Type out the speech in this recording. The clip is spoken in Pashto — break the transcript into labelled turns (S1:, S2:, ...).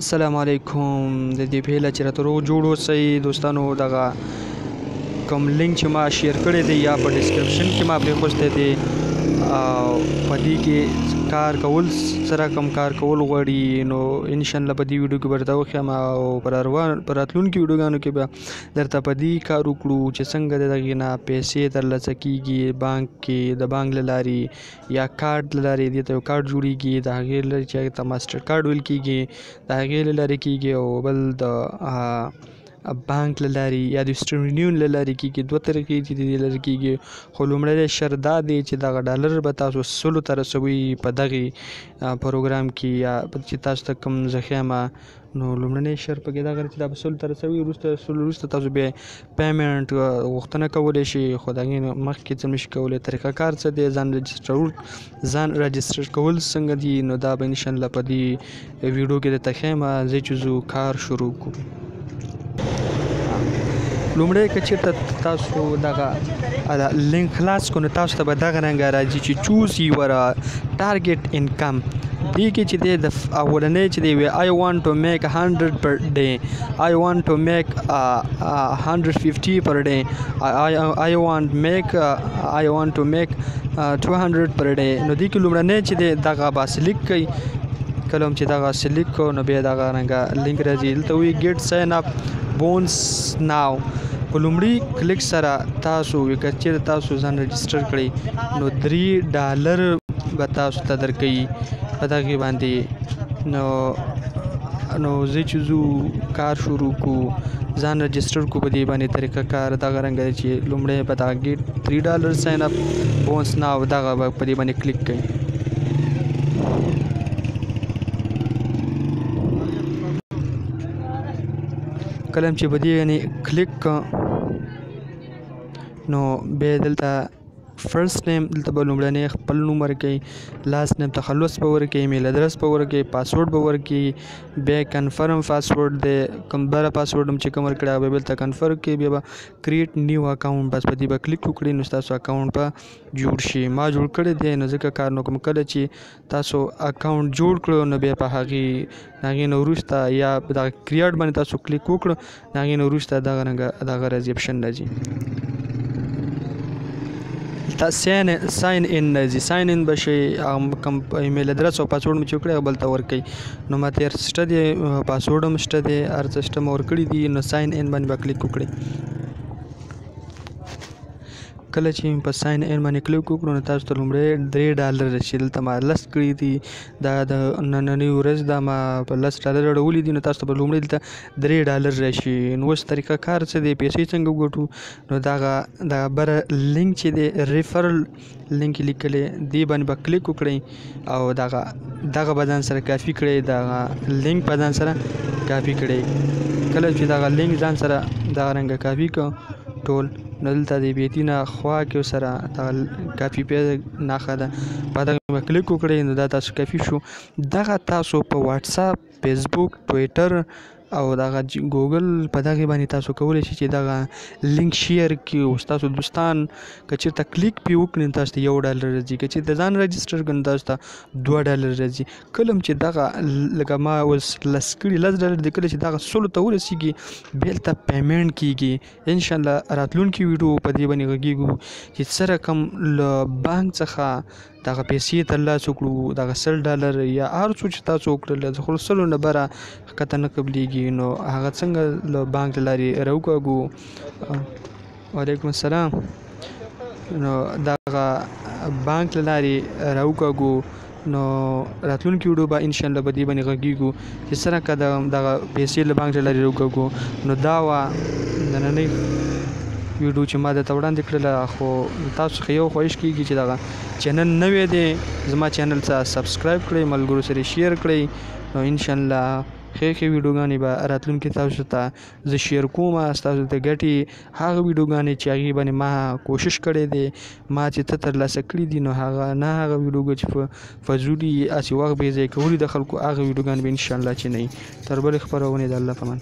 S1: السلام علیکم د دې پیله چې راته روغ جوړ اوسئ دوستانو. دغه کوم لینک چې ما شیر کړی دی یا په ډسکرپشن کې ما پرېښوستی دی په دې کې کار کول سره کوم کار کول غواړي نو انشاءالله په دې ویډیو کې به درته وښیم او په راتلونکي ویډیوګانو کې به درته په دې کار وکړو چې څنګه د دغې نه پیسې ترلاسه کېږي بانک کې د بانک له لارې یا کارډ له لارې. دې ته یو کارډ جوړېږي د هغې له لارې چې هغې ته ماسټر کارډ ویل کېږي د هغې له لارې کېږي او بل د بانک له لارې یا د ویسټرن یونین له لارې کېږي. دوه طریقې چې د دې لارې کېږي خو لومړی شرط دا دی چې دغه ډالر به تاسو سلو ته رسوي په دغې پروګرام کې یا چې تاسو ته کوم زه ښیم نو لومړنی شرط پکې دا غواړي چې دا به سلو ته رسوي. وروسته تاسو بیا پیمنټ غوښتنه کولی شئ خو د هغې نه مخکې څه نشئ کولی. طریقه کار څه دی ځان راجسټر کول څنګه دي نو دا به انشاءالله په دې ویډیو کې درته ښیم. ځئ چې ځو کار شروع کړو. لومړی که چېرته تاسو دغه لینک خلاص کړو نو تاسو ته به دغه رنګه راځي چې چوز یور ټارګیټ انکم. دې کې چې دی د اولنی چې دی وی I want to make 100 per day, I want to make 150 per day, I want to make 200 per day. نو دې کې لومړنی چې دی دغه به سلیک کوي. کله هم چې دغه سلیک کړو نو بیا دغه رنګه لینک راځي. دلته وایي ګیټ ساین اپ بونس ناو. په لومړي کلیک سره تاسو که چېرته تاسو ځان رجسټر کړئ نو $3 به تاسو ته درکوي په دغې باندې. نو زه چې ځو کار شروع کړو ځان رجسټر کړو په دې باندې طریقه کار دغه رنګه دی چې لومړی به دغه ګیټ $3 ساین اپ بونس ناو دغه به په دې باندې کلیک کوئ. کله چې به دې یعنې کلیک نو بیا دلته فرست نیم دلته به لومړنی خپل نوم ورکوئ، لاست نیم تخلص به ورکوئ، ایمیل ادرس به ورکوئ، پاسورډ به ورکوئ، بیا کنفرم پاسورډ دی کوم بله پاسورډ هم چې کوم ورکړی هغه به دلته کنفرم کوئ. بیا به کریټ نیو اکاونټ بس په دې به کلیک وکړئ نو ستاسو اکاونټ به جوړ شي. ما جوړ کړی دی نو ځکه کار نه کوم. کله چې تاسو اکاونټ جوړ کړو نو بیا په هغې نه وروسته یا په دغه کریټ باندې تاسو کلیک وکړو د هغې نه وروسته دغه رنګه دغه راځي اپشن راځي ساین ان راځي. ساین ان به شئ کوم ایمیل ادرس او پاسورډ مې چې وکړی هغه بل ته ورکوئ. نو ما تېر شته دی پاسورډ هم شته دی هر څه شته مې ورکړي دي نو ساین ان باندې به کلیک وکړئ. کله چې په ساین ان باندې کلیک وکړو نو تاسو ته لومړی $3 راشي. دلته ما لس کړي دي دا د نننۍ ورځ دا ما په $10 اړولي دي نو تاسو ته به لومړی دلته $3 راشي. نو اوس طریقه کار څه دی پیسې څنګه وګټو نو دغه بره لینک چې دی ریفرل لینک لیکلی دې باندې به کلیک وکړئ او دغه به ځان سره کافي کړئ دغه لینک په ځان سره کافي کړئ. کله چې دغه لینک ځان سره دغه رنګه کافي کړو ټول نو دلته د بیتي نه خوا کې سره دغه کافي پیدا نښه ده په دغه به کلیک وکړئ نو دا تاسو کافي شو. دغه تاسو په واټساپ فیسبوک ټویټر او دغه ګوګل په دغې باندې تاسو کولی شئ چې دغه لینک شیر کړي او ستاسو دوستان که چېرته کلیک پرې وکړي نو تاسو ته $1 راځي. که چېرته ځان رجسټر کړي نو تاسو ته $2 راځي. کله هم چې دغه لکه ما اوس لس کړي $10 دی کله چې دغه سلو ته ورسېږي بیا هلته پیمنټ کېږي. انشاءالله راتلونکي ویډیو په دې باندې غږېږو چې څه رقم له بانک څخه دغه پیسې ترلاسه کړو دغه $100 یا هر څه چې تاسو وکړل خو سلو نه بره ښکته نه قبلېږي نو هغه څنګه له بانک له لارې راوکاږو. وعلیکم السلام. نو دغه بانک له لارې راوکاږو نو راتلونکي ویډیو به انشاءالله په دې باندې غږېږو چې څرنګه دغه پیسې له بانک له لارې راوکاږو. نو دا وه نننۍ ویډیو چې ما درته وړاندې کړله خو تاسو څخه یو خواهش کېږي چې دغه چینل نوی دی زما چینل ته سبسکرایب کړئ ملګرو سره شیر کړئ نو انشاءالله ښې ویډیوګانې به راتلونکي تاسو ته زه شیر کوم ستاسو ته ګټې هغه ویډیوګانې چې هغې باندې ما کوشش کړی دی ما چې ته ترلاسه کړي دي نو هغه ویډیوګانې چې په فضولي هسې وخت بې ځایه کولي د خلکو هغه ویډیوګانې به انشاءالله چې نه وي. تر بلې خپرونې د الله په امان.